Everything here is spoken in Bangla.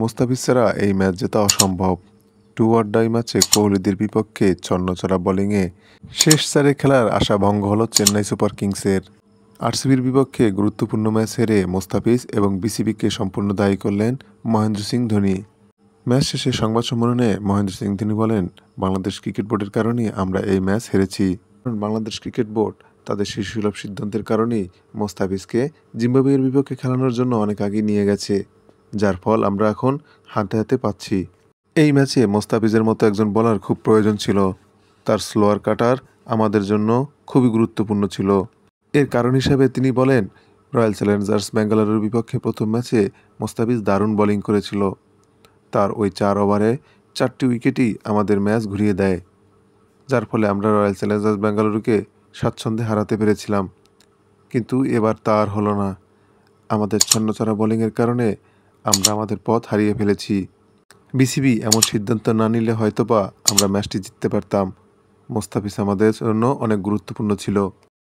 মুস্তাফিজ ছাড়া এই ম্যাচ জেতা অসম্ভব। ডু অর ডাই ম্যাচে কোহলিদের বিপক্ষে ছন্নছাড়া বোলিংয়ে শেষ চারে খেলার আশা ভঙ্গ হলো চেন্নাই সুপার কিংসের। আরসিবির বিপক্ষে গুরুত্বপূর্ণ ম্যাচ হেরে মুস্তাফিজ এবং বিসিবিকে সম্পূর্ণ দায়ী করলেন মহেন্দ্র সিং ধোনি। ম্যাচ শেষে সংবাদ সম্মেলনে মহেন্দ্র সিং ধোনি বলেন, বাংলাদেশ ক্রিকেট বোর্ডের কারণেই আমরা এই ম্যাচ হেরেছি। বাংলাদেশ ক্রিকেট বোর্ড তাদের শিশুসুলভ সিদ্ধান্তের কারণেই মুস্তাফিজকে জিম্বাবুয়ের বিপক্ষে খেলানোর জন্য অনেক আগে নিয়ে গেছে, যার ফল আমরা এখন হাতে হাতে পাচ্ছি। এই ম্যাচে মুস্তাফিজের মতো একজন বোলার খুব প্রয়োজন ছিল। তার স্লোয়ার কাটার আমাদের জন্য খুবই গুরুত্বপূর্ণ ছিল। এর কারণ হিসেবে তিনি বলেন, রয়্যাল চ্যালেঞ্জার্স ব্যাঙ্গালোরের বিপক্ষে প্রথম ম্যাচে মুস্তাফিজ দারুণ বোলিং করেছিল। তার ওই 4 ওভারে 4টি উইকেটই আমাদের ম্যাচ ঘুরিয়ে দেয়, যার ফলে আমরা রয়্যাল চ্যালেঞ্জার্স ব্যাঙ্গালুরুকে স্বাচ্ছন্দ্যে হারাতে পেরেছিলাম। কিন্তু এবার তা আর হলো না। আমাদের ছন্নছাড়া বোলিংয়ের কারণে আমরা আমাদের পথ হারিয়ে ফেলেছি। বিসিবি এমন সিদ্ধান্ত না নিলে হয়তোবা আমরা ম্যাচটি জিততে পারতাম। মুস্তাফিজ আমাদের জন্য অনেক গুরুত্বপূর্ণ ছিল।